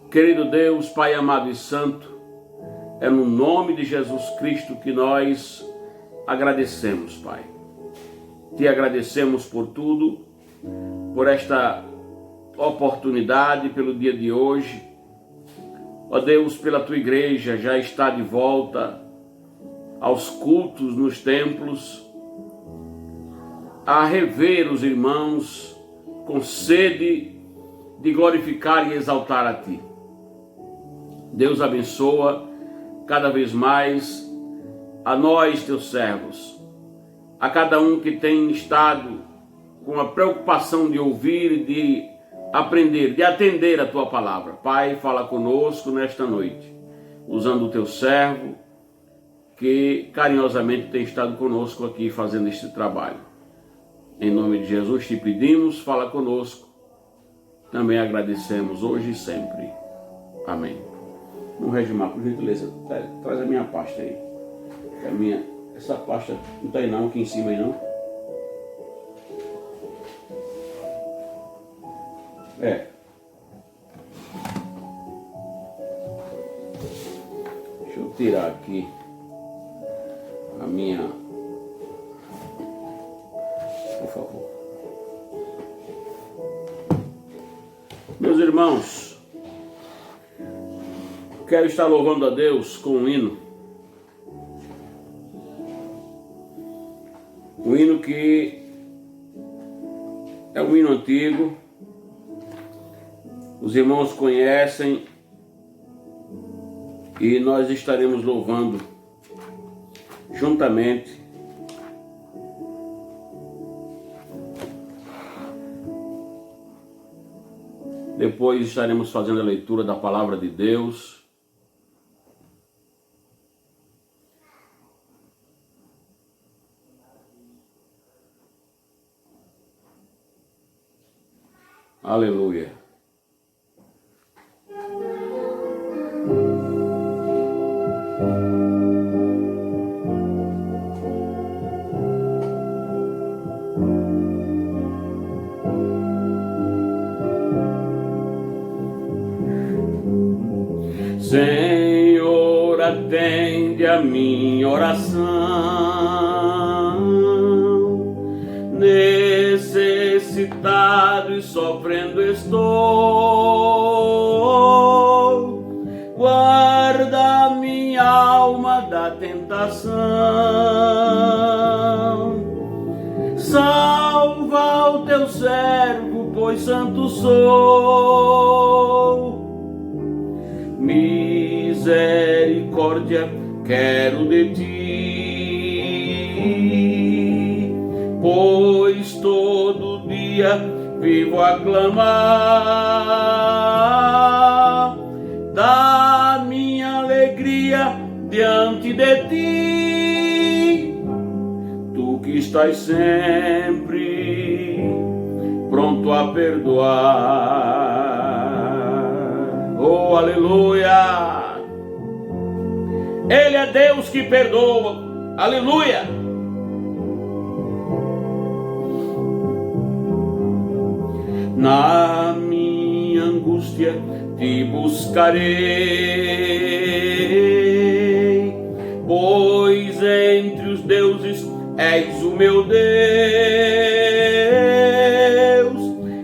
Querido Deus, Pai amado e santo, é no nome de Jesus Cristo que nós agradecemos, Pai. Te agradecemos por tudo, por esta oportunidade, pelo dia de hoje. Ó Deus, pela tua igreja já está de volta aos cultos nos templos, a rever os irmãos com sede de glorificar e exaltar a ti. Deus abençoa cada vez mais a nós, teus servos, a cada um que tem estado com a preocupação de ouvir, de aprender, de atender a tua palavra. Pai, fala conosco nesta noite, usando o teu servo, que carinhosamente tem estado conosco aqui fazendo este trabalho. Em nome de Jesus te pedimos, fala conosco. Também agradecemos hoje e sempre. Amém. Um Regimar, por gentileza, traz a minha pasta aí. Essa pasta não está aí não, aqui em cima aí não. Deixa eu tirar aqui a minha, por favor. Meus irmãos, quero estar louvando a Deus com um hino. Um hino que é um hino antigo. Os irmãos conhecem e nós estaremos louvando juntamente. Depois estaremos fazendo a leitura da palavra de Deus. Aleluia. Senhor, atende a minha oração, necessitado e sofrendo estou, guarda minha alma da tentação, salva o teu servo, pois santo sou. Misericórdia quero de ti, pois todo dia vivo a clamar da minha alegria diante de ti. Tu que estás sempre pronto a perdoar. Oh, aleluia! Ele é Deus que perdoa. Aleluia! Na minha angústia te buscarei, pois entre os deuses és o meu Deus.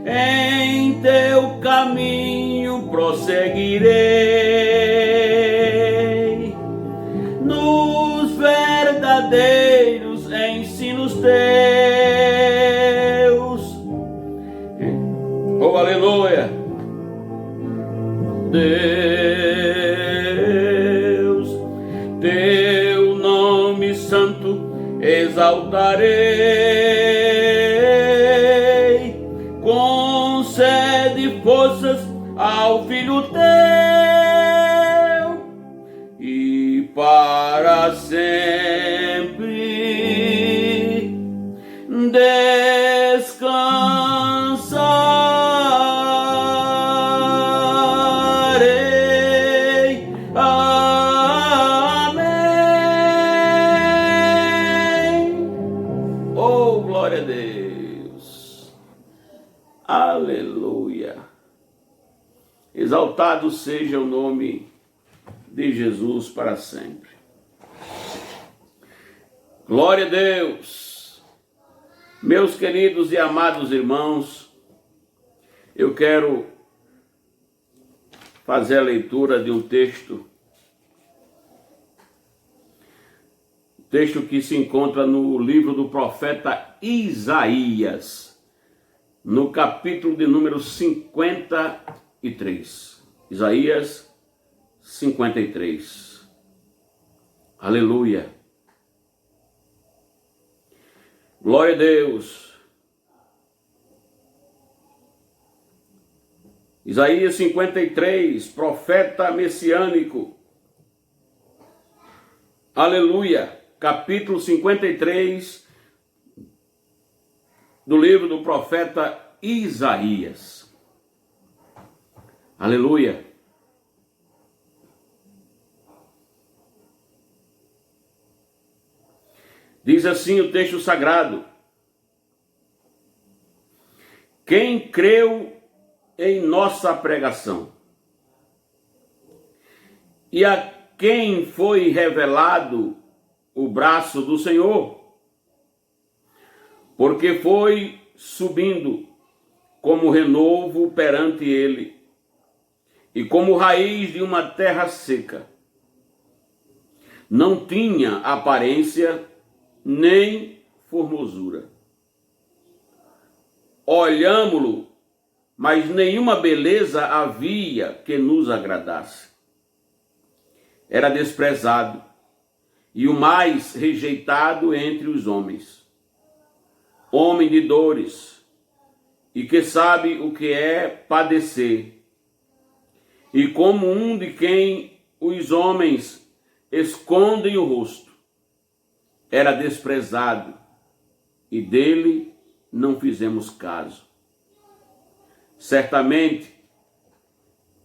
Em teu caminho prosseguirei, nos verdadeiros ensinos teus. Oh, aleluia! Deus, teu nome santo exaltarei, concede forças ao filho teu e para sempre descansarei. Amém. Oh, glória a Deus. Aleluia. Exaltado seja o nome de Jesus para sempre. Glória a Deus. Meus queridos e amados irmãos, eu quero fazer a leitura de um texto que se encontra no livro do profeta Isaías, no capítulo de número 53. Isaías 53. Aleluia. Glória a Deus. Isaías 53, profeta messiânico. Aleluia. Capítulo 53 do livro do profeta Isaías. Aleluia. Diz assim o texto sagrado: quem creu em nossa pregação e a quem foi revelado o braço do Senhor, porque foi subindo como renovo perante ele e como raiz de uma terra seca. Não tinha aparência nem formosura. Olhámo-lo, mas nenhuma beleza havia que nos agradasse. Era desprezado e o mais rejeitado entre os homens, homem de dores, e que sabe o que é padecer, e como um de quem os homens escondem o rosto. Era desprezado, e dele não fizemos caso. Certamente,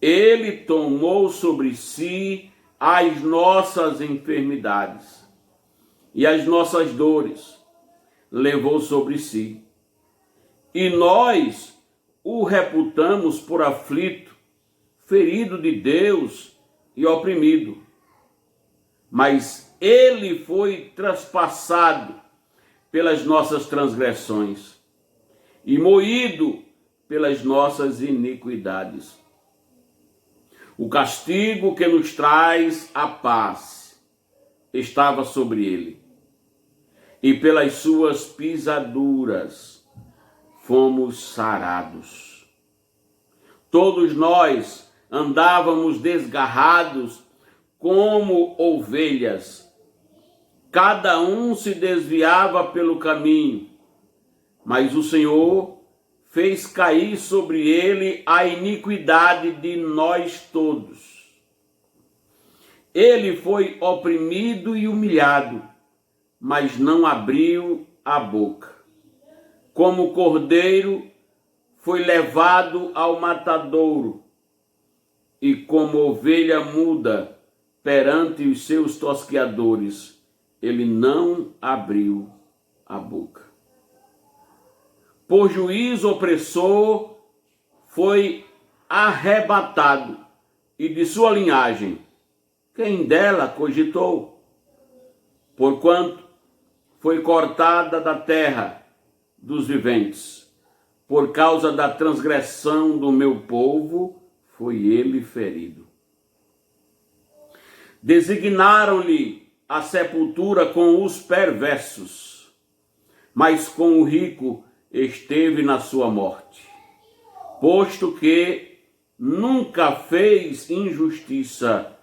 ele tomou sobre si as nossas enfermidades e as nossas dores levou sobre si. E nós o reputamos por aflito, ferido de Deus e oprimido. Mas ele foi traspassado pelas nossas transgressões e moído pelas nossas iniquidades. O castigo que nos traz a paz estava sobre ele, e pelas suas pisaduras fomos sarados. Todos nós andávamos desgarrados como ovelhas, cada um se desviava pelo caminho, mas o Senhor fez cair sobre ele a iniquidade de nós todos. Ele foi oprimido e humilhado, mas não abriu a boca. Como cordeiro foi levado ao matadouro, e como ovelha muda perante os seus tosqueadores, ele não abriu a boca. Por juízo opressor foi arrebatado, e de sua linhagem, quem dela cogitou? Porquanto foi cortada da terra dos viventes, por causa da transgressão do meu povo, foi ele ferido. Designaram-lhe a sepultura com os perversos, mas com o rico esteve na sua morte, posto que nunca fez injustiça,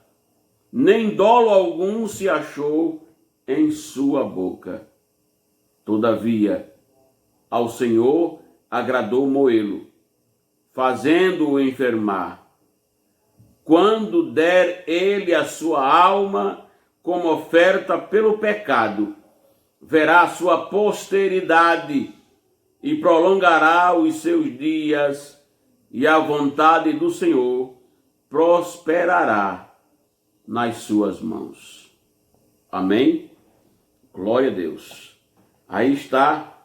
nem dolo algum se achou em sua boca. Todavia, ao Senhor agradou moê-lo, fazendo-o enfermar. Quando der ele a sua alma como oferta pelo pecado, verá a sua posteridade e prolongará os seus dias, e a vontade do Senhor prosperará nas suas mãos. Amém? Glória a Deus. Aí está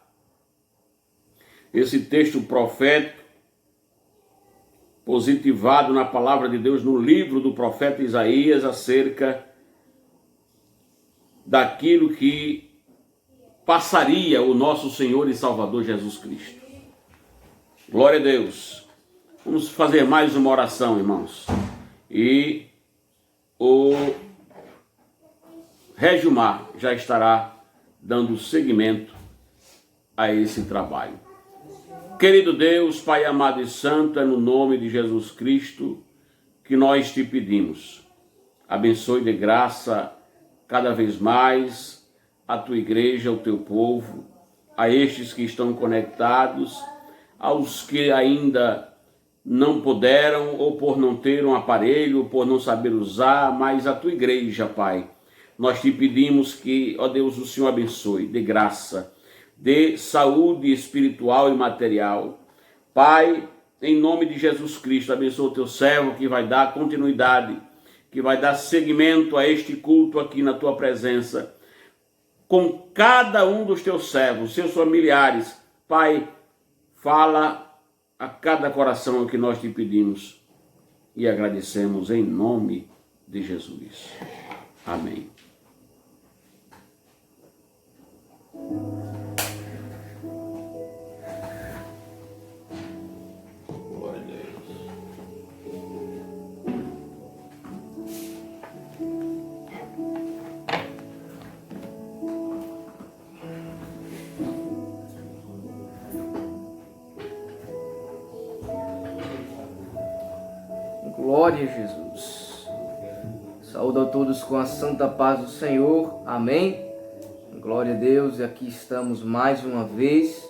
esse texto profético positivado na palavra de Deus, no livro do profeta Isaías, acerca daquilo que passaria o nosso Senhor e Salvador Jesus Cristo. Glória a Deus. Vamos fazer mais uma oração, irmãos. E o Regimar já estará dando seguimento a esse trabalho. Querido Deus, Pai amado e santo, é no nome de Jesus Cristo que nós te pedimos. Abençoe de graça cada vez mais a tua igreja, o teu povo, a estes que estão conectados, aos que ainda não puderam, ou por não ter um aparelho, ou por não saber usar, mas a tua igreja, Pai. Nós te pedimos que, ó Deus, o Senhor abençoe, de graça, de saúde espiritual e material. Pai, em nome de Jesus Cristo, abençoa o teu servo que vai dar continuidade, que vai dar seguimento a este culto aqui na tua presença, com cada um dos teus servos, seus familiares. Pai, fala a cada coração o que nós te pedimos e agradecemos em nome de Jesus. Amém. Glória a Deus. Glória a Jesus. Saúdo a todos com a santa paz do Senhor. Amém. Glória a Deus. E aqui estamos mais uma vez.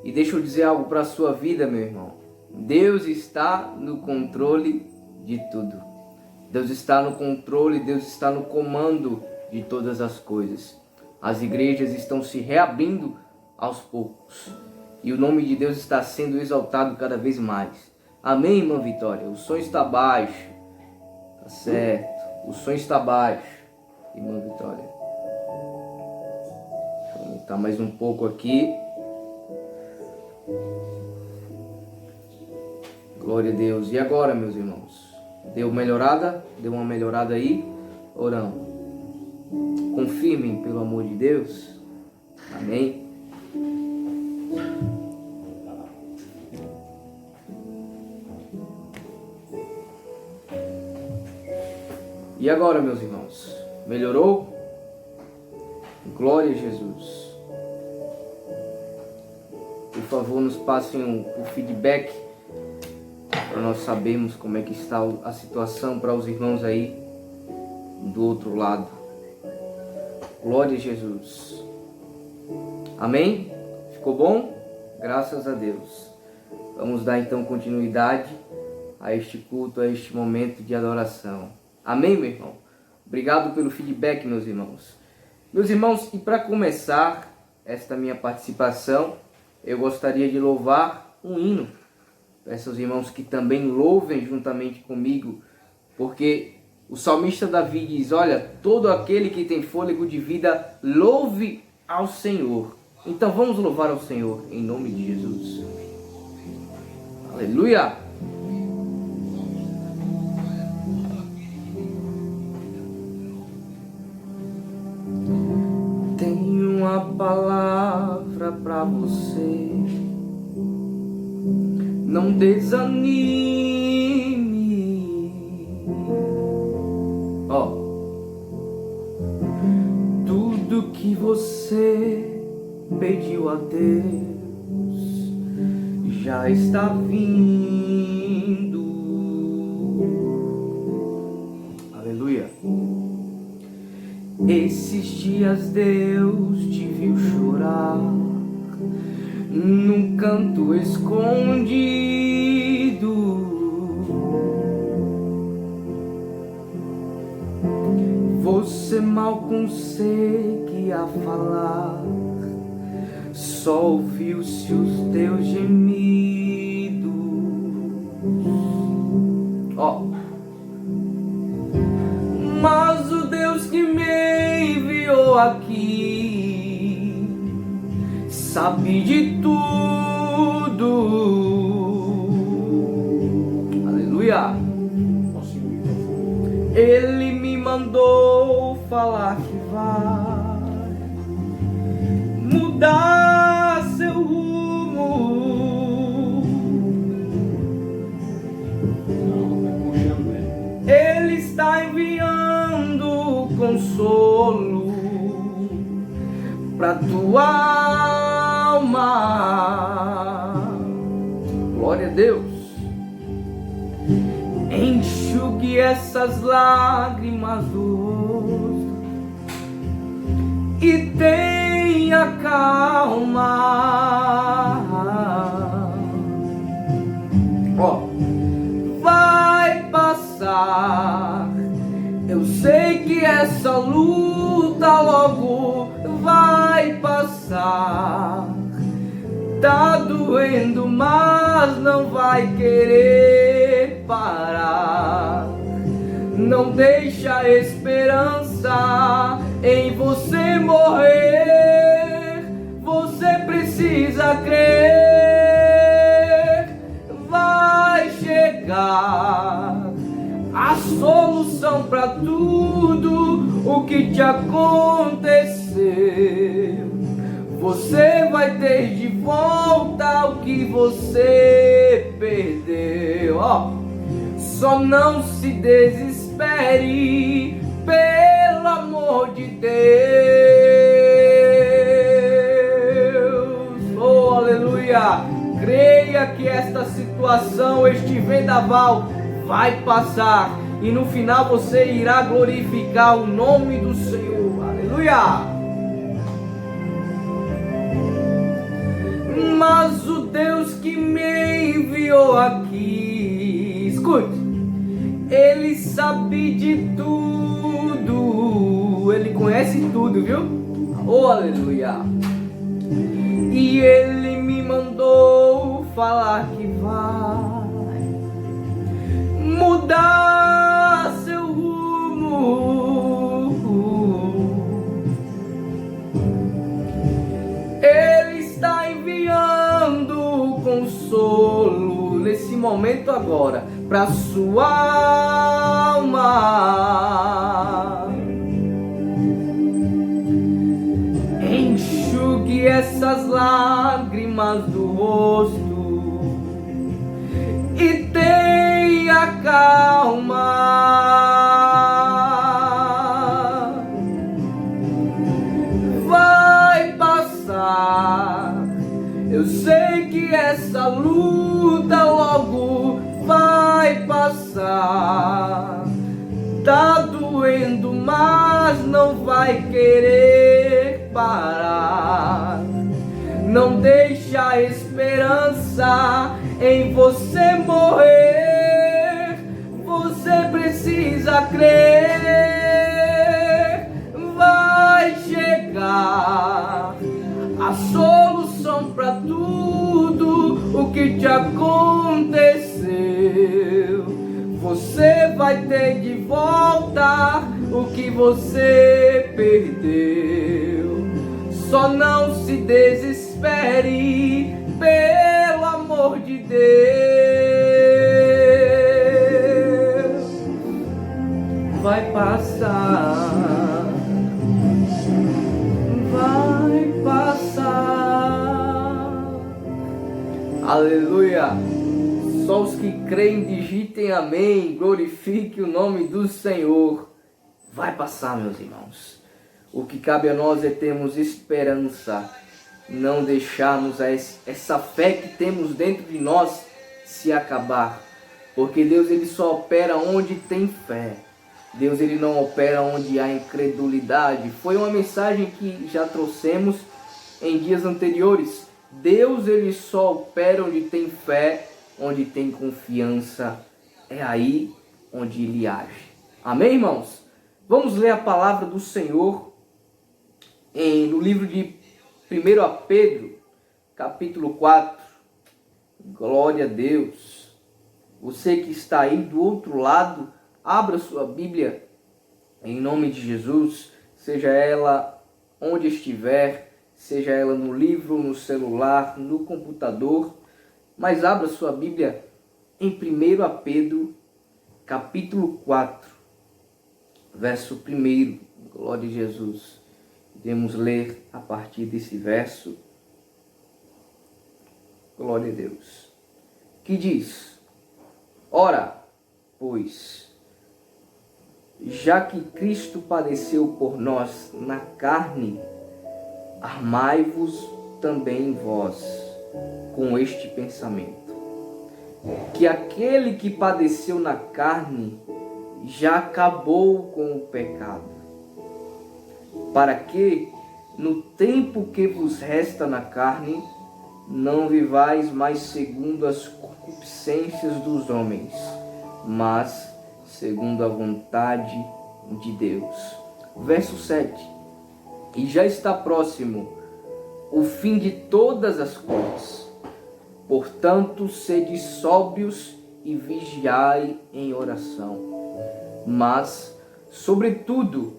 E deixa eu dizer algo para a sua vida, meu irmão. Deus está no controle de tudo. Deus está no controle, Deus está no comando de todas as coisas. As igrejas estão se reabrindo aos poucos. E o nome de Deus está sendo exaltado cada vez mais. Amém, irmã Vitória? O som está baixo. Tá certo. O som está baixo, irmã Vitória. Deixa eu aumentar mais um pouco aqui. Glória a Deus. E agora, meus irmãos? Deu melhorada? Deu uma melhorada aí? Oramos. Confirmem, pelo amor de Deus. Amém. E agora, meus irmãos? Melhorou? Glória a Jesus. Por favor, nos passem o feedback para nós sabermos como é que está a situação para os irmãos aí do outro lado. Glória a Jesus. Amém? Ficou bom? Graças a Deus. Vamos dar então continuidade a este culto, a este momento de adoração. Amém, meu irmão? Obrigado pelo feedback, meus irmãos. Meus irmãos, e para começar esta minha participação, eu gostaria de louvar um hino. Peço aos irmãos que também louvem juntamente comigo, porque o salmista Davi diz: olha, todo aquele que tem fôlego de vida, louve ao Senhor. Então vamos louvar ao Senhor em nome de Jesus. Aleluia! Tenho uma palavra para você. Não desanime. Ó, tudo que você pediu a Deus já está vindo. Aleluia. Esses dias Deus te viu chorar num canto escondido. Você mal conseguia falar, só ouviu-se os teus gemidos. Ó, mas o Deus que me enviou aqui sabe de tudo. Aleluia. Ele me mandou falar que vai mudar seu rumo. Ele está enviando consolo para tua alma. Glória a Deus. Enxugue essas lágrimas do rosto e tenha calma. Ó, vai passar. Eu sei que essa luta logo vai passar. Tá doendo, mas não vai querer parar. Não deixa a esperança em você morrer. Você precisa crer. Vai chegar a solução para tudo o que te aconteceu. Você vai ter de volta o que você perdeu. Só não se desespere, pelo amor de Deus. Oh, aleluia. Creia que esta situação, este vendaval vai passar e no final você irá glorificar o nome do Senhor. Aleluia. Mas o Deus que me enviou aqui, escute, Ele sabe de tudo, Ele conhece tudo, viu? Oh, aleluia! E Ele me mandou falar que vai mudar seu rumo. Ele está enviando consolo nesse momento agora para sua alma. Enxugue essas lágrimas do rosto e tenha calma. Vai passar. Eu sei que essa luta logo vai passar. Tá doendo, mas não vai querer parar. Não deixa a esperança em você morrer. Você precisa crer. Vai chegar a solução para tudo o que te aconteceu. Você vai ter de volta o que você perdeu. Só não se desespere, pelo amor de Deus. Vai passar. Vai passar. Aleluia. Só os que creem digitem amém, glorifique o nome do Senhor. Vai passar, meus irmãos. O que cabe a nós é termos esperança, não deixarmos essa fé que temos dentro de nós se acabar. Porque Deus ele só opera onde tem fé. Deus ele não opera onde há incredulidade. Foi uma mensagem que já trouxemos em dias anteriores. Deus ele só opera onde tem fé, onde tem confiança. É aí onde ele age. Amém, irmãos? Vamos ler a palavra do Senhor no livro de 1 Pedro, capítulo 4. Glória a Deus. Você que está aí do outro lado, abra sua Bíblia em nome de Jesus, seja ela onde estiver, seja ela no livro, no celular, no computador, mas abra sua Bíblia em 1 Pedro, capítulo 4, verso 1. Glória a Jesus. Iremos ler a partir desse verso. Glória a Deus. Que diz: Ora, pois, já que Cristo padeceu por nós na carne, armai-vos também vós com este pensamento, que aquele que padeceu na carne já acabou com o pecado, para que, no tempo que vos resta na carne, não vivais mais segundo as concupiscências dos homens, mas segundo a vontade de Deus. Verso 7. E já está próximo o fim de todas as coisas. Portanto, sede sóbrios e vigiai em oração. Mas, sobretudo,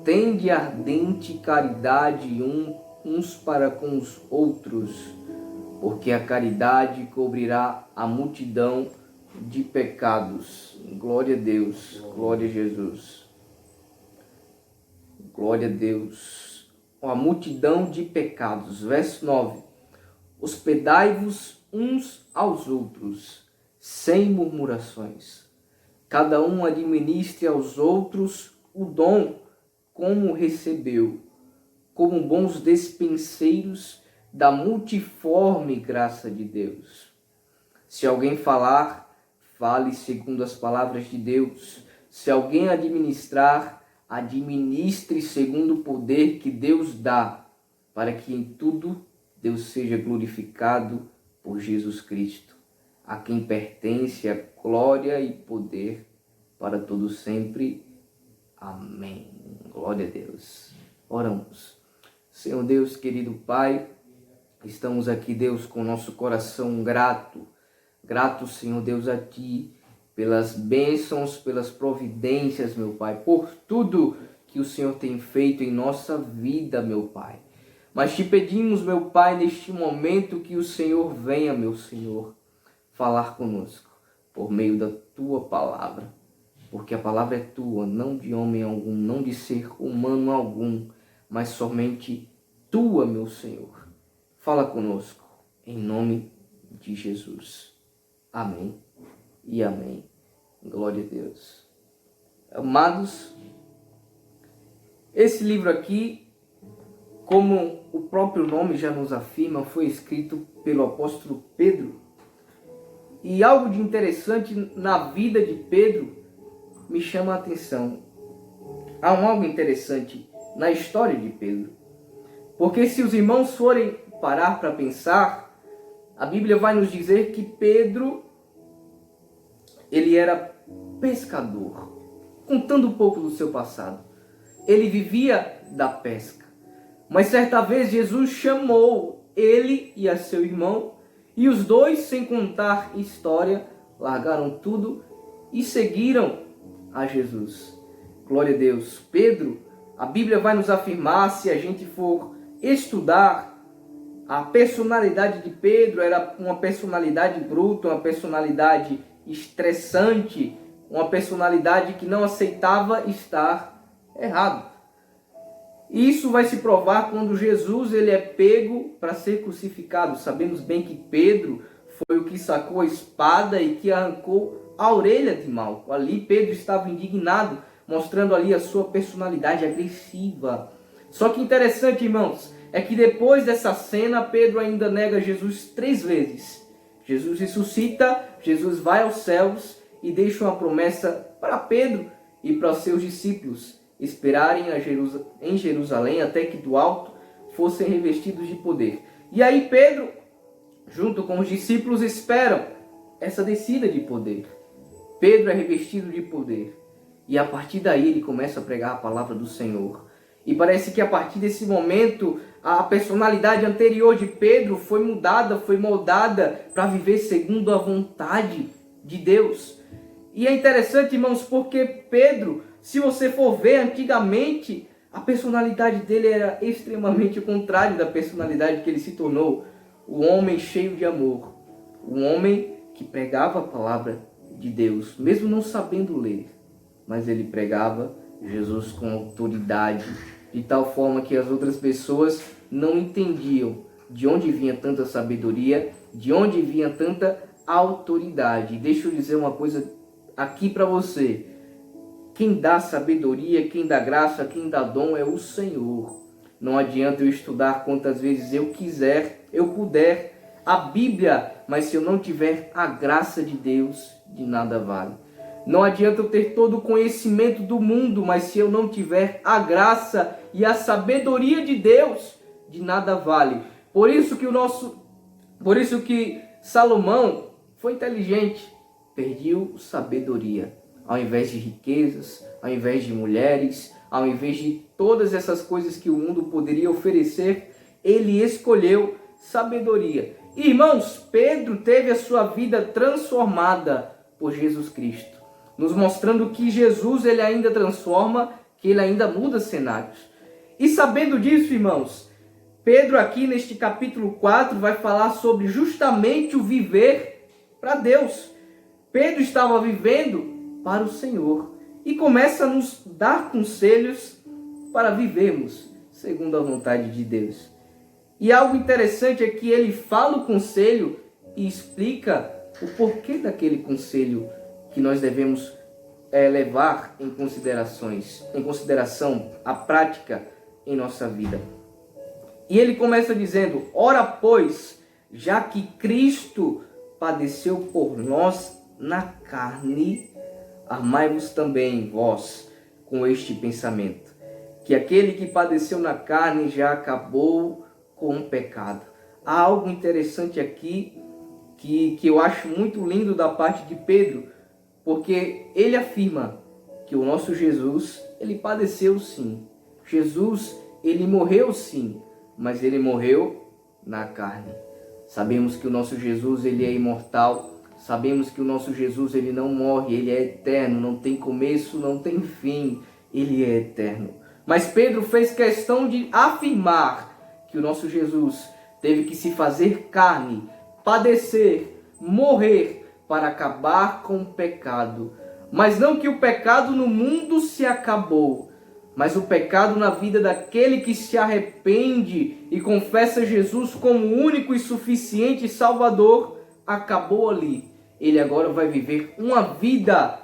tende ardente caridade uns para com os outros, porque a caridade cobrirá a multidão de pecados. Glória a Deus, glória a Jesus. Glória a Deus. A multidão de pecados. Verso 9. Hospedai-vos uns aos outros, sem murmurações. Cada um administre aos outros o dom como recebeu, como bons despenseiros da multiforme graça de Deus. Se alguém falar, fale segundo as palavras de Deus. Se alguém administrar, administre segundo o poder que Deus dá, para que em tudo Deus seja glorificado por Jesus Cristo, a quem pertence a glória e poder para todo sempre. Amém. Glória a Deus. Oramos. Senhor Deus, querido Pai, estamos aqui, Deus, com nosso coração grato. Grato, Senhor Deus, a Ti, pelas bênçãos, pelas providências, meu Pai, por tudo que o Senhor tem feito em nossa vida, meu Pai. Mas te pedimos, meu Pai, neste momento que o Senhor venha, meu Senhor, falar conosco por meio da Tua palavra. Porque a palavra é Tua, não de homem algum, não de ser humano algum, mas somente Tua, meu Senhor. Fala conosco, em nome de Jesus. Amém e amém. Glória a Deus. Amados, esse livro aqui, como o próprio nome já nos afirma, foi escrito pelo apóstolo Pedro. E algo de interessante na vida de Pedro me chama a atenção. Há algo interessante na história de Pedro. Porque se os irmãos forem parar para pensar, a Bíblia vai nos dizer que Pedro, ele era pescador. Contando um pouco do seu passado. Ele vivia da pesca. Mas certa vez Jesus chamou ele e a seu irmão, e os dois, sem contar história, largaram tudo e seguiram a Jesus. Glória a Deus. Pedro, a Bíblia vai nos afirmar, se a gente for estudar, a personalidade de Pedro era uma personalidade bruta, uma personalidade estressante, uma personalidade que não aceitava estar errado. E isso vai se provar quando Jesus ele é pego para ser crucificado. Sabemos bem que Pedro foi o que sacou a espada e que arrancou a orelha de Malco. Ali Pedro estava indignado, mostrando ali a sua personalidade agressiva. Só que interessante, irmãos, é que depois dessa cena, Pedro ainda nega Jesus 3 vezes. Jesus ressuscita, Jesus vai aos céus e deixa uma promessa para Pedro e para os seus discípulos esperarem em Jerusalém até que do alto fossem revestidos de poder. E aí Pedro, junto com os discípulos, esperam essa descida de poder. Pedro é revestido de poder. E a partir daí ele começa a pregar a palavra do Senhor. E parece que a partir desse momento, a personalidade anterior de Pedro foi mudada, foi moldada para viver segundo a vontade de Deus. E é interessante, irmãos, porque Pedro, se você for ver antigamente, a personalidade dele era extremamente contrária da personalidade que ele se tornou. O homem cheio de amor. Um homem que pregava a palavra de Deus, mesmo não sabendo ler, mas ele pregava Jesus com autoridade, de tal forma que as outras pessoas não entendiam de onde vinha tanta sabedoria, de onde vinha tanta autoridade. Deixa eu dizer uma coisa aqui para você. Quem dá sabedoria, quem dá graça, quem dá dom é o Senhor. Não adianta eu estudar quantas vezes eu quiser, eu puder a Bíblia, mas se eu não tiver a graça de Deus, de nada vale. Não adianta eu ter todo o conhecimento do mundo, mas se eu não tiver a graça e a sabedoria de Deus, de nada vale. Por isso que Salomão foi inteligente, perdeu sabedoria. Ao invés de riquezas, ao invés de mulheres, ao invés de todas essas coisas que o mundo poderia oferecer, ele escolheu sabedoria. Irmãos, Pedro teve a sua vida transformada por Jesus Cristo, nos mostrando que Jesus ele ainda transforma, que ele ainda muda cenários. E sabendo disso, irmãos, Pedro aqui neste capítulo 4 vai falar sobre justamente o viver para Deus. Pedro estava vivendo para o Senhor e começa a nos dar conselhos para vivermos segundo a vontade de Deus. E algo interessante é que ele fala o conselho e explica o porquê daquele conselho que nós devemos levar em consideração a prática em nossa vida. E ele começa dizendo: ora pois, já que Cristo padeceu por nós na carne, armai-vos também vós com este pensamento, que aquele que padeceu na carne já acabou com o pecado. Há algo interessante aqui que eu acho muito lindo da parte de Pedro, porque ele afirma que o nosso Jesus, ele padeceu sim. Jesus, ele morreu sim, mas ele morreu na carne. Sabemos que o nosso Jesus, ele é imortal. Sabemos que o nosso Jesus, ele não morre, ele é eterno, não tem começo, não tem fim, ele é eterno. Mas Pedro fez questão de afirmar que o nosso Jesus teve que se fazer carne, padecer, morrer para acabar com o pecado. Mas não que o pecado no mundo se acabou, mas o pecado na vida daquele que se arrepende e confessa Jesus como único e suficiente Salvador acabou ali. Ele agora vai viver uma vida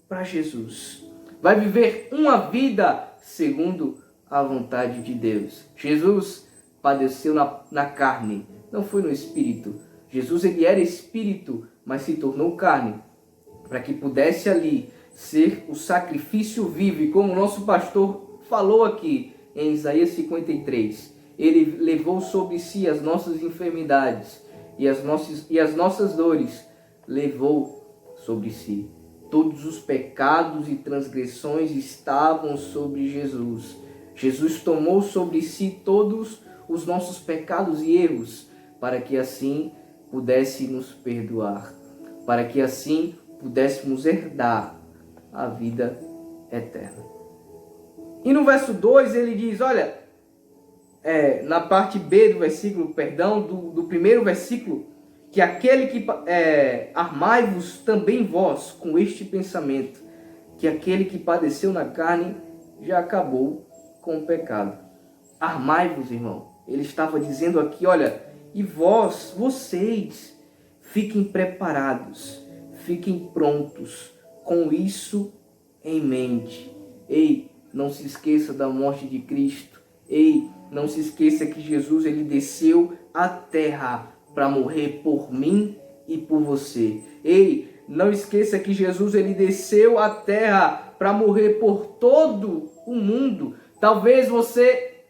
para Jesus. Vai viver uma vida segundo a vontade de Deus. Jesus padeceu na carne, não foi no espírito. Jesus, ele era espírito, mas se tornou carne, para que pudesse ali ser o sacrifício vivo. E como o nosso pastor falou aqui em Isaías 53, ele levou sobre si as nossas enfermidades e as nossas dores, levou sobre si. Todos os pecados e transgressões estavam sobre Jesus. Jesus tomou sobre si todos os nossos pecados e erros, para que assim pudesse nos perdoar, para que assim pudéssemos herdar a vida eterna. E no verso 2 ele diz, olha, na parte B do versículo, do primeiro versículo, que aquele que armai-vos também vós com este pensamento, que aquele que padeceu na carne já acabou com o pecado. Armai-vos, irmão. Ele estava dizendo aqui, olha, e vocês, fiquem preparados, fiquem prontos, com isso em mente. Ei, não se esqueça da morte de Cristo. Ei, não se esqueça que Jesus, ele desceu à terra para morrer por mim e por você. Ei, não esqueça que Jesus, ele desceu à terra para morrer por todo o mundo. Talvez você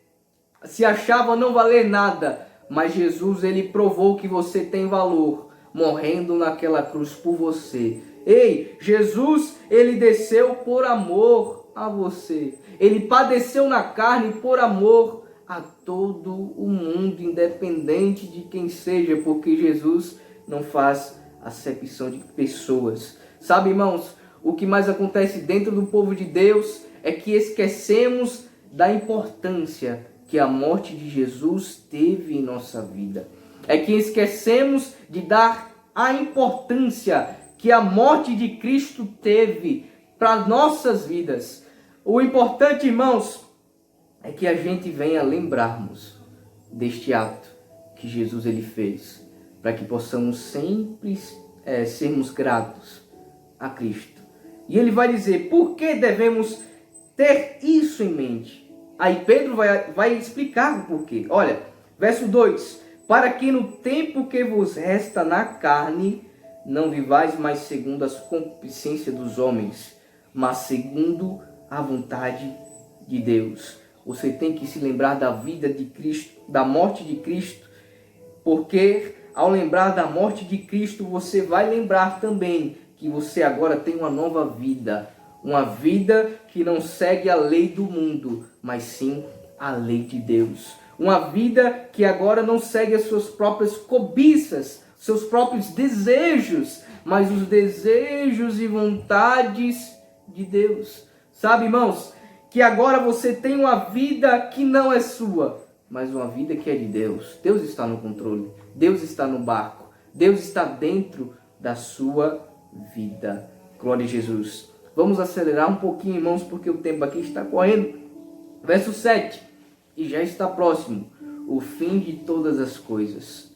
se achava não valer nada, mas Jesus, ele provou que você tem valor, morrendo naquela cruz por você. Ei, Jesus, ele desceu por amor a você. Ele padeceu na carne por amor a todo o mundo, independente de quem seja, porque Jesus não faz acepção de pessoas. Sabe, irmãos, o que mais acontece dentro do povo de Deus é que esquecemos da importância que a morte de Jesus teve em nossa vida. É que esquecemos de dar a importância que a morte de Cristo teve para nossas vidas. O importante, irmãos, é que a gente venha lembrarmos deste ato que Jesus ele fez, para que possamos sempre sermos gratos a Cristo. E ele vai dizer, por que devemos ter isso em mente? Aí Pedro vai explicar o porquê. Olha, verso 2, para que no tempo que vos resta na carne, não vivais mais segundo a concupiscência dos homens, mas segundo a vontade de Deus. Você tem que se lembrar da vida de Cristo, da morte de Cristo, porque ao lembrar da morte de Cristo, você vai lembrar também que você agora tem uma nova vida. Uma vida que não segue a lei do mundo, mas sim a lei de Deus. Uma vida que agora não segue as suas próprias cobiças, seus próprios desejos, mas os desejos e vontades de Deus. Sabe, irmãos, que agora você tem uma vida que não é sua, mas uma vida que é de Deus. Deus está no controle, Deus está no barco, Deus está dentro da sua vida. Glória a Jesus. Vamos acelerar um pouquinho, irmãos, porque o tempo aqui está correndo. Verso 7. E já está próximo o fim de todas as coisas.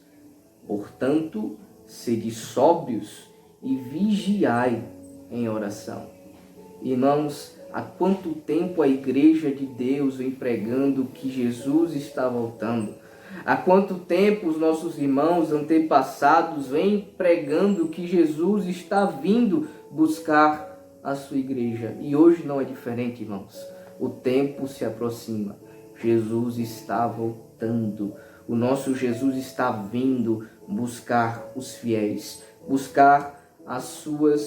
Portanto, sede sóbrios e vigiai em oração. Irmãos, há quanto tempo a igreja de Deus vem pregando que Jesus está voltando? Há quanto tempo os nossos irmãos antepassados vêm pregando que Jesus está vindo buscar a sua igreja? E hoje não é diferente, irmãos. O tempo se aproxima. Jesus está voltando. O nosso Jesus está vindo buscar os fiéis, buscar a sua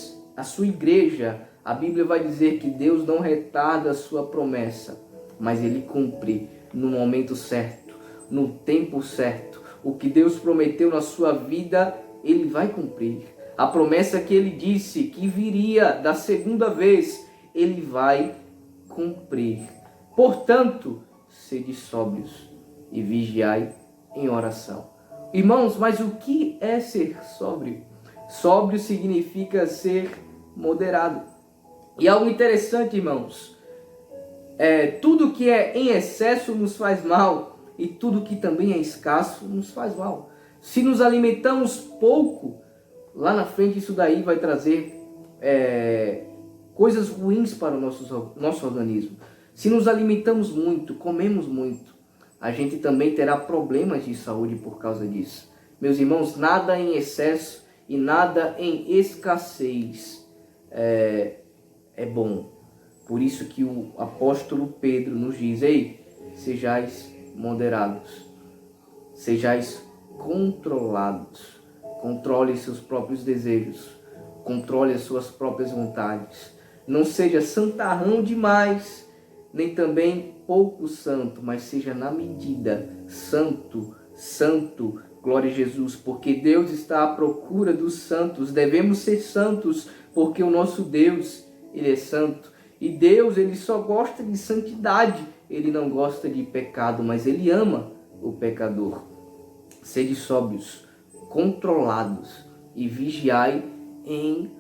igreja. A Bíblia vai dizer que Deus não retarda a sua promessa, mas Ele cumpre no momento certo, no tempo certo. O que Deus prometeu na sua vida, Ele vai cumprir. A promessa que Ele disse que viria da segunda vez, Ele vai cumprir. Portanto, sede sóbrios e vigiai em oração. Irmãos, mas o que é ser sóbrio? Sóbrio significa ser moderado. E algo interessante, irmãos, tudo que é em excesso nos faz mal, e tudo que também é escasso nos faz mal. Se nos alimentamos pouco, lá na frente isso daí vai trazer coisas ruins para o nosso organismo. Se nos alimentamos muito, comemos muito, a gente também terá problemas de saúde por causa disso. Meus irmãos, nada em excesso e nada em escassez é bom. Por isso que o apóstolo Pedro nos diz, ei, sejais moderados, sejais controlados, controle seus próprios desejos, controle as suas próprias vontades. Não seja santarrão demais, nem também pouco santo, mas seja na medida, santo, santo, glória a Jesus, porque Deus está à procura dos santos. Devemos ser santos, porque o nosso Deus, Ele é santo. E Deus, Ele só gosta de santidade, Ele não gosta de pecado, mas Ele ama o pecador. Sede sóbrios, controlados e vigiai em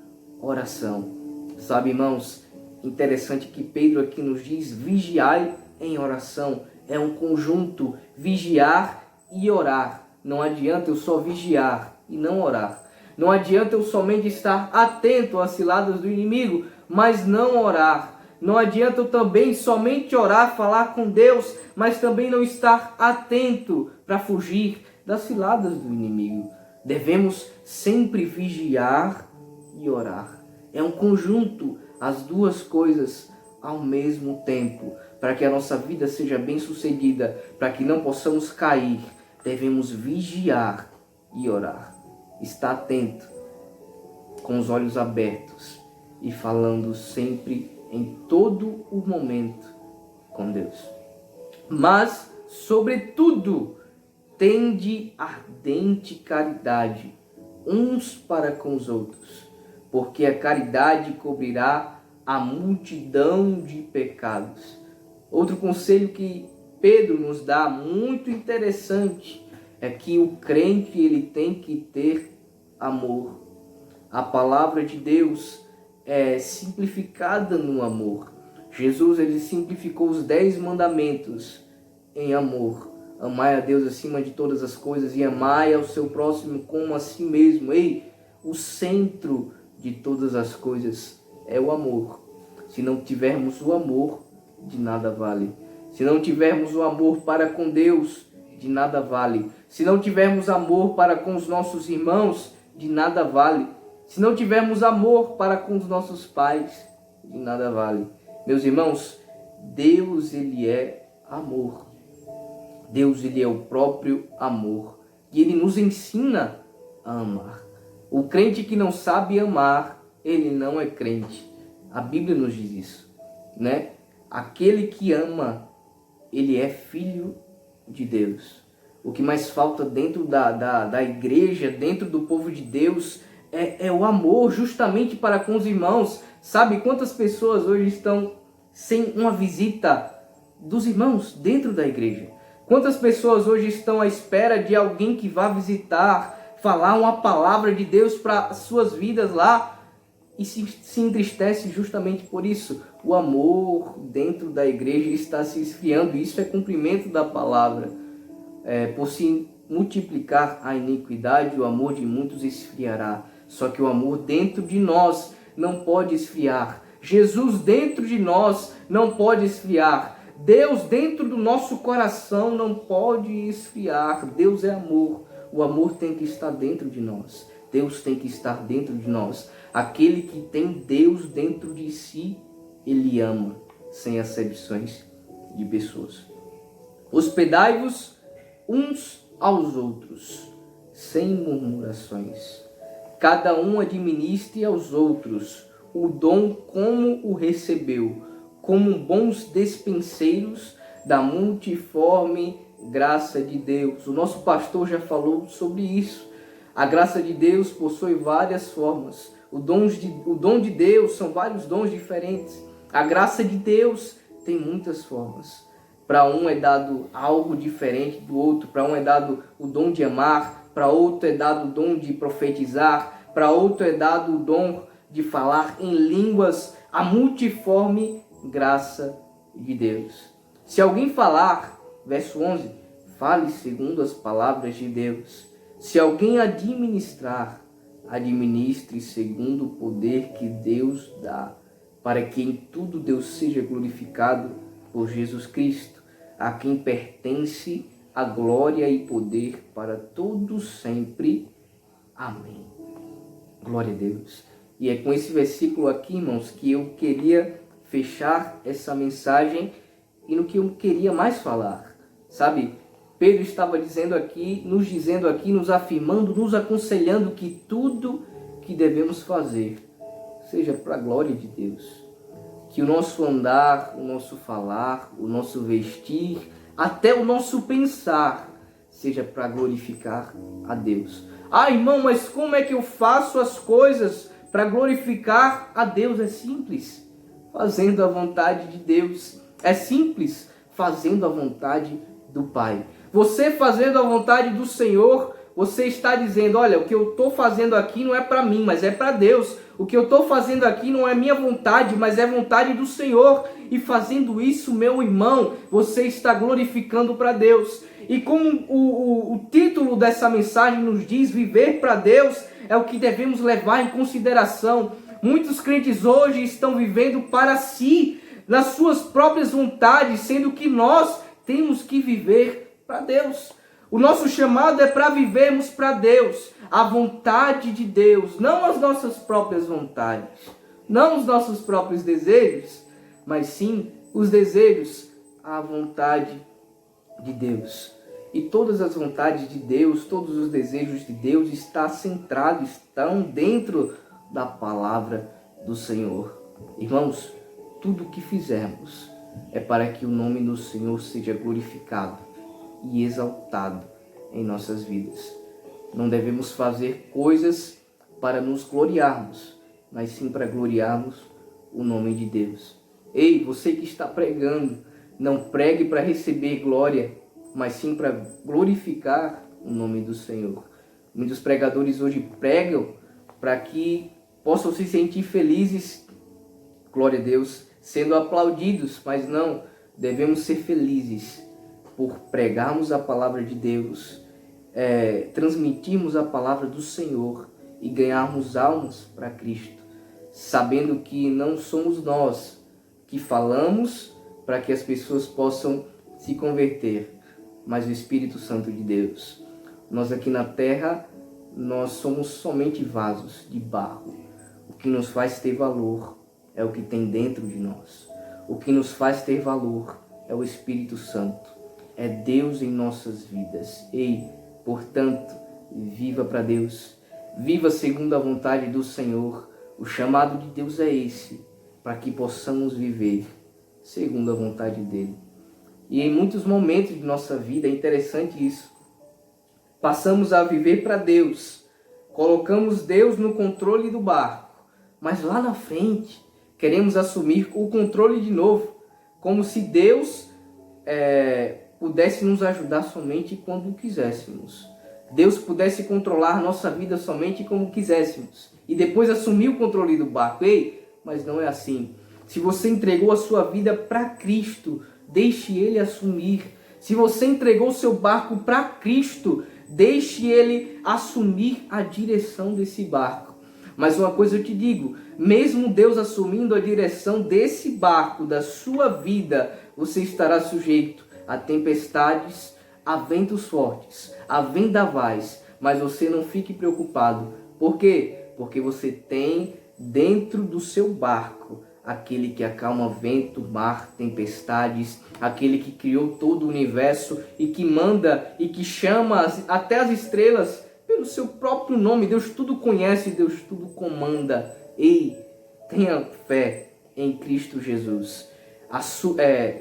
oração. Sabe, irmãos, interessante que Pedro aqui nos diz, vigiai em oração. É um conjunto, vigiar e orar. Não adianta eu só vigiar e não orar. Não adianta eu somente estar atento às ciladas do inimigo, mas não orar. Não adianta eu também somente orar, falar com Deus, mas também não estar atento para fugir das ciladas do inimigo. Devemos sempre vigiar e orar. É um conjunto, as duas coisas ao mesmo tempo, para que a nossa vida seja bem sucedida, para que não possamos cair. Devemos vigiar e orar. Estar atento, com os olhos abertos e falando sempre, em todo o momento, com Deus. Mas, sobretudo, tende ardente caridade uns para com os outros, porque a caridade cobrirá a multidão de pecados. Outro conselho que Pedro nos dá, muito interessante, é que o crente ele tem que ter amor. A palavra de Deus é simplificada no amor. Jesus, ele simplificou os 10 mandamentos em amor. Amai a Deus acima de todas as coisas e amai ao seu próximo como a si mesmo. Ei, o centro de todas as coisas é o amor. Se não tivermos o amor, de nada vale. Se não tivermos o amor para com Deus, de nada vale. Se não tivermos amor para com os nossos irmãos, de nada vale. Se não tivermos amor para com os nossos pais, de nada vale. Meus irmãos, Deus, ele é amor. Deus, ele é o próprio amor. E ele nos ensina a amar. O crente que não sabe amar, ele não é crente. A Bíblia nos diz isso, né? Aquele que ama, ele é filho de Deus. O que mais falta dentro da igreja, dentro do povo de Deus, é o amor justamente para com os irmãos. Sabe quantas pessoas hoje estão sem uma visita dos irmãos dentro da igreja? Quantas pessoas hoje estão à espera de alguém que vá visitar, falar uma palavra de Deus para suas vidas lá, e se entristece justamente por isso? O amor dentro da igreja está se esfriando. Isso é cumprimento da palavra. Por se multiplicar a iniquidade, o amor de muitos esfriará. Só que o amor dentro de nós não pode esfriar. Jesus dentro de nós não pode esfriar. Deus dentro do nosso coração não pode esfriar. Deus é amor. O amor tem que estar dentro de nós. Deus tem que estar dentro de nós. Aquele que tem Deus dentro de si, ele ama, sem acepções de pessoas. Hospedai-vos uns aos outros, sem murmurações. Cada um administre aos outros o dom como o recebeu, como bons despenseiros da multiforme graça de Deus. O nosso pastor já falou sobre isso. A graça de Deus possui várias formas. O dom de Deus são vários dons diferentes. A graça de Deus tem muitas formas. Para um é dado algo diferente do outro. Para um é dado o dom de amar. Para outro é dado o dom de profetizar. Para outro é dado o dom de falar em línguas. A multiforme graça de Deus. Se alguém falar, verso 11, fale segundo as palavras de Deus. Se alguém administrar, administre segundo o poder que Deus dá, para que em tudo Deus seja glorificado por Jesus Cristo, a quem pertence a glória e poder para todos sempre. Amém. Glória a Deus. E é com esse versículo aqui, irmãos, que eu queria fechar essa mensagem e no que eu queria mais falar. Sabe, Pedro estava dizendo aqui, nos afirmando, nos aconselhando que tudo que devemos fazer seja para a glória de Deus. Que o nosso andar, o nosso falar, o nosso vestir, até o nosso pensar, seja para glorificar a Deus. Ah, irmão, mas como é que eu faço as coisas para glorificar a Deus? É simples, fazendo a vontade de Deus. É simples, fazendo a vontade do Pai. Você fazendo a vontade do Senhor, você está dizendo, olha, o que eu estou fazendo aqui não é para mim, mas é para Deus. O que eu estou fazendo aqui não é minha vontade, mas é vontade do Senhor. E fazendo isso, meu irmão, você está glorificando para Deus. E como o título dessa mensagem nos diz, viver para Deus é o que devemos levar em consideração. Muitos crentes hoje estão vivendo para si, nas suas próprias vontades, sendo que nós temos que viver para Deus. O nosso chamado é para vivermos para Deus, a vontade de Deus, não as nossas próprias vontades, não os nossos próprios desejos, mas sim os desejos, a vontade de Deus. E todas as vontades de Deus, todos os desejos de Deus estão dentro da palavra do Senhor. Irmãos, tudo o que fizermos é para que o nome do Senhor seja glorificado e exaltado em nossas vidas. Não devemos fazer coisas para nos gloriarmos, mas sim para gloriarmos o nome de Deus. Ei, você que está pregando, não pregue para receber glória, mas sim para glorificar o nome do Senhor. Muitos pregadores hoje pregam para que possam se sentir felizes, glória a Deus, sendo aplaudidos, mas não, devemos ser felizes por pregarmos a palavra de Deus, transmitirmos a palavra do Senhor e ganharmos almas para Cristo, sabendo que não somos nós que falamos para que as pessoas possam se converter, mas o Espírito Santo de Deus. Nós aqui na terra, nós somos somente vasos de barro. O que nos faz ter valor é o que tem dentro de nós. O que nos faz ter valor é o Espírito Santo. É Deus em nossas vidas. E, portanto, viva para Deus. Viva segundo a vontade do Senhor. O chamado de Deus é esse, para que possamos viver segundo a vontade dele. E em muitos momentos de nossa vida, é interessante isso, passamos a viver para Deus, colocamos Deus no controle do barco, mas lá na frente queremos assumir o controle de novo, como se Deus pudesse nos ajudar somente quando quiséssemos. Deus pudesse controlar nossa vida somente como quiséssemos e depois assumir o controle do barco. Ei, mas não é assim. Se você entregou a sua vida para Cristo, deixe Ele assumir. Se você entregou o seu barco para Cristo, deixe Ele assumir a direção desse barco. Mas uma coisa eu te digo, mesmo Deus assumindo a direção desse barco, da sua vida, você estará sujeito a tempestades, a ventos fortes, a vendavais. Mas você não fique preocupado. Por quê? Porque você tem dentro do seu barco aquele que acalma vento, mar, tempestades, aquele que criou todo o universo e que manda e que chama até as estrelas pelo seu próprio nome. Deus tudo conhece, Deus tudo comanda. Ei, tenha fé em Cristo Jesus.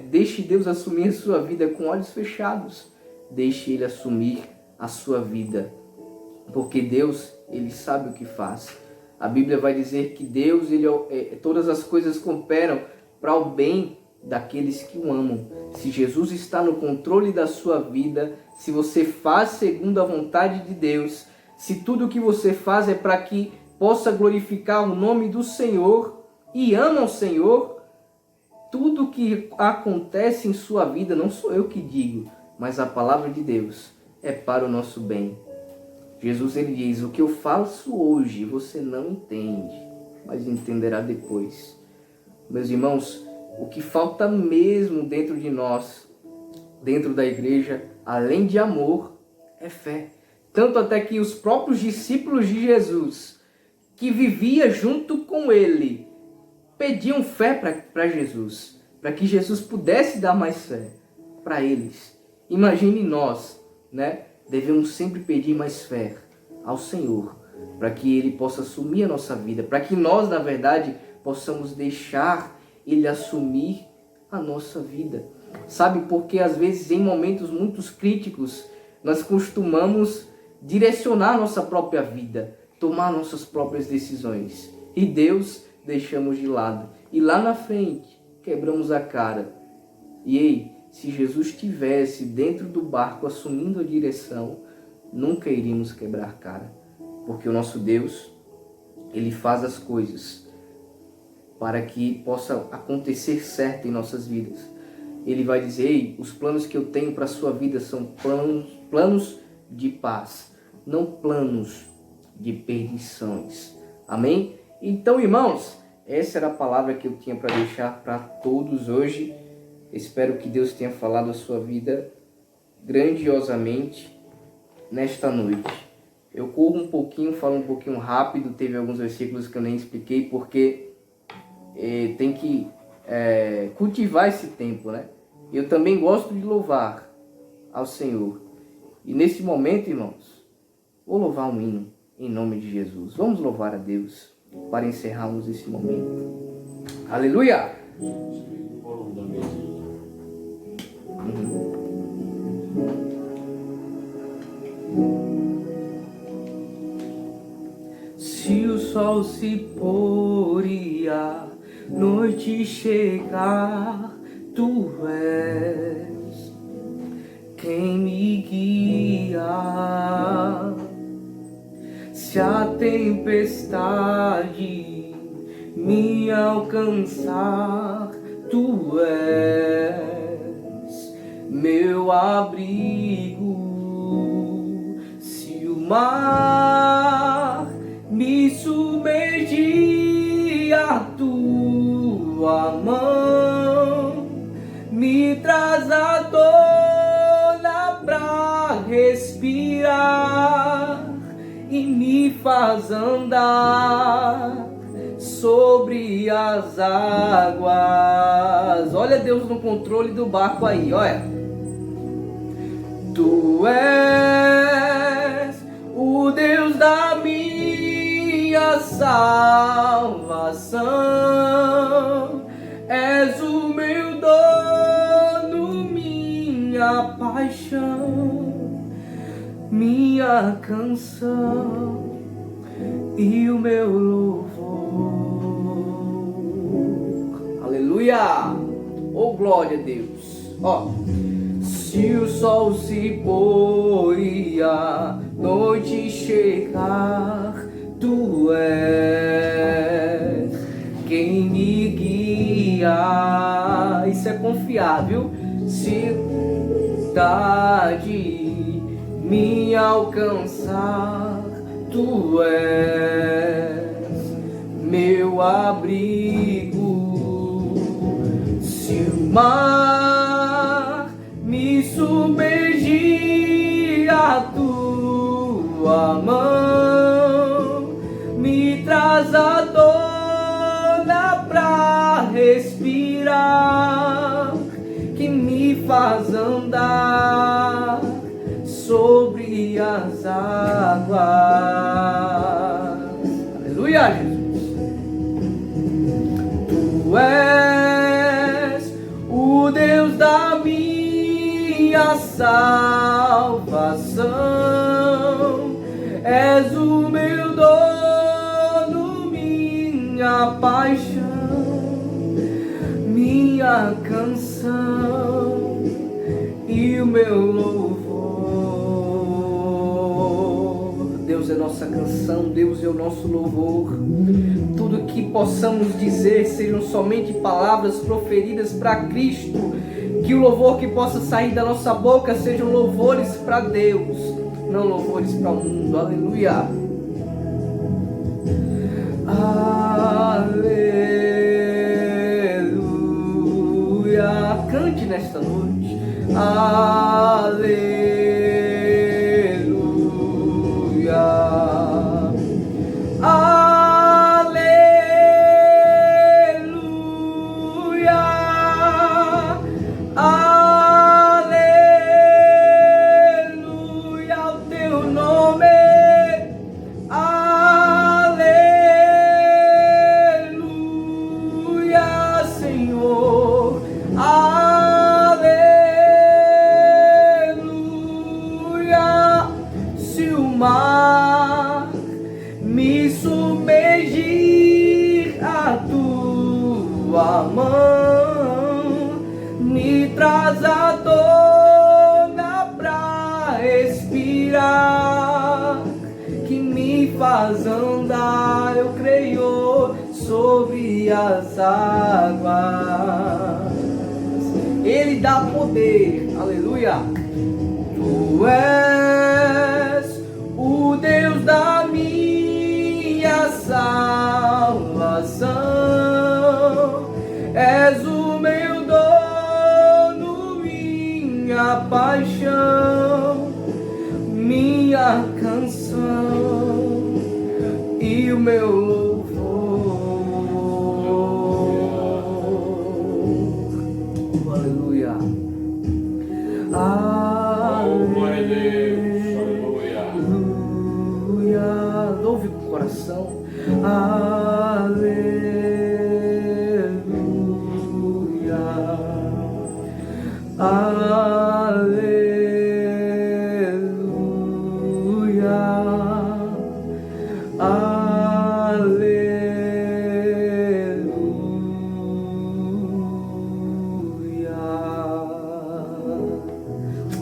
Deixe Deus assumir a sua vida com olhos fechados. Deixe Ele assumir a sua vida, porque Deus, Ele sabe o que faz. A Bíblia vai dizer que Deus, todas as coisas cooperam para o bem daqueles que o amam. Se Jesus está no controle da sua vida, se você faz segundo a vontade de Deus, se tudo o que você faz é para que possa glorificar o nome do Senhor e ama o Senhor, tudo o que acontece em sua vida, não sou eu que digo, mas a palavra de Deus é para o nosso bem. Jesus, ele diz, o que eu faço hoje você não entende, mas entenderá depois. Meus irmãos, o que falta mesmo dentro de nós, dentro da igreja, além de amor, é fé. Tanto até que os próprios discípulos de Jesus, que vivia junto com ele, pediam fé para Jesus, para que Jesus pudesse dar mais fé para eles. Imagine nós, né? Devemos sempre pedir mais fé ao Senhor, para que Ele possa assumir a nossa vida, para que nós, na verdade, possamos deixar Ele assumir a nossa vida. Sabe, porque às vezes em momentos muito críticos, nós costumamos direcionar a nossa própria vida, tomar nossas próprias decisões, e Deus deixamos de lado. E lá na frente, quebramos a cara. E ei, se Jesus estivesse dentro do barco assumindo a direção, nunca iríamos quebrar cara. Porque o nosso Deus, Ele faz as coisas para que possa acontecer certo em nossas vidas. Ele vai dizer, ei, os planos que eu tenho para a sua vida são planos de paz, não planos de perdições. Amém? Então, irmãos, essa era a palavra que eu tinha para deixar para todos hoje. Espero que Deus tenha falado a sua vida grandiosamente nesta noite. Eu corro um pouquinho, falo um pouquinho rápido, teve alguns versículos que eu nem expliquei, porque tem que cultivar esse tempo, né? Eu também gosto de louvar ao Senhor. E nesse momento, irmãos, vou louvar um hino em nome de Jesus. Vamos louvar a Deus para encerrarmos esse momento. Aleluia! Se o sol se pôr e a noite chegar, tu és quem me guia. se a tempestade me alcançar, tu és meu abrigo. Se o mar me submergir, a tua mão me traz à tona pra respirar e me faz andar sobre as águas. Olha Deus no controle do barco aí, olha. Tu és o Deus da minha salvação, és o meu dono, minha paixão, minha canção e o meu louvor. Aleluia! Oh, glória a Deus! Ó, se o sol se pôr e a noite chegar, tu és quem me guia. Isso é confiável. Se tarde me alcançar, tu és meu abrigo. Se o mar me submergir, a tua mão me traz à tona pra respirar, que me faz andar sobre as águas. Aleluia, Jesus. Tu és o Deus da minha salvação, és o meu dono, minha paixão, minha canção e o meu louvor. Deus é nossa canção, Deus é o nosso louvor. Tudo que possamos dizer sejam somente palavras proferidas para Cristo. Que o louvor que possa sair da nossa boca sejam louvores para Deus, não louvores para o mundo. Aleluia. Aleluia. Cante nesta noite. Aleluia. Me submergir, a tua mão me traz à tona pra respirar, que me faz andar, eu creio, sobre as águas. Ele dá poder, aleluia. Tu és o Deus da minha salvação, és o meu dono, minha paixão, minha canção e o meu louvor. Aleluia. Glória a Deus. Aleluia. Louve com o coração. Aleluia. Aleluia. Aleluia.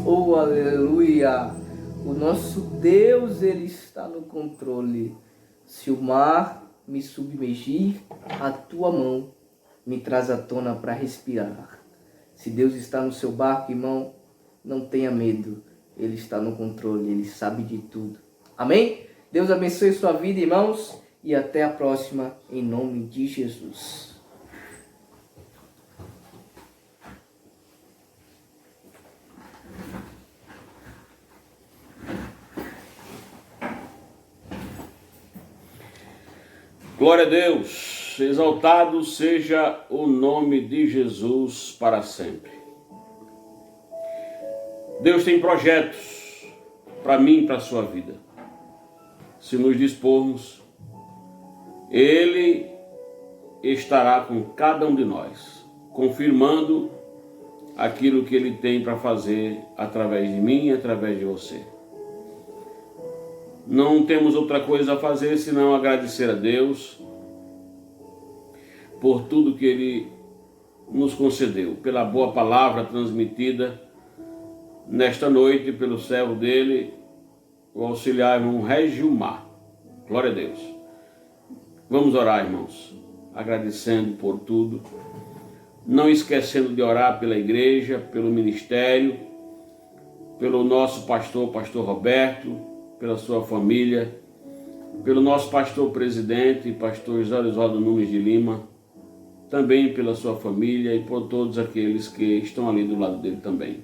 Oh, aleluia. O nosso Deus, Ele está no controle. Se o mar me submergir, a tua mão me traz à tona para respirar. Se Deus está no seu barco, irmão, não tenha medo. Ele está no controle, Ele sabe de tudo. Amém? Deus abençoe sua vida, irmãos, e até a próxima, em nome de Jesus. Glória a Deus, exaltado seja o nome de Jesus para sempre. Deus tem projetos para mim e para a sua vida. Se nos dispormos, Ele estará com cada um de nós, confirmando aquilo que Ele tem para fazer através de mim e através de você. Não temos outra coisa a fazer senão agradecer a Deus por tudo que Ele nos concedeu, pela boa palavra transmitida nesta noite pelo servo dele, o auxiliar irmão Regilmar. Glória a Deus. Vamos orar, irmãos, agradecendo por tudo, não esquecendo de orar pela igreja, pelo ministério, pelo nosso pastor Roberto, pela sua família, pelo nosso pastor presidente, pastor José Oswaldo Nunes de Lima, também pela sua família e por todos aqueles que estão ali do lado dele também.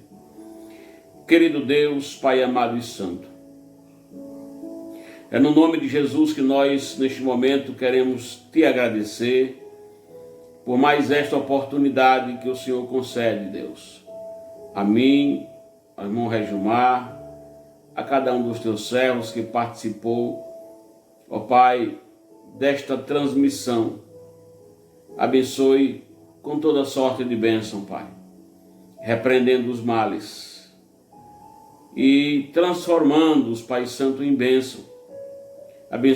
Querido Deus, Pai amado e santo, é no nome de Jesus que nós, neste momento, queremos te agradecer por mais esta oportunidade que o Senhor concede, Deus. A mim, ao irmão Regilmar, a cada um dos teus servos que participou, ó Pai, desta transmissão. Abençoe com toda sorte de bênção, Pai, repreendendo os males e transformando-os, Pai Santo, em bênção. Abençoe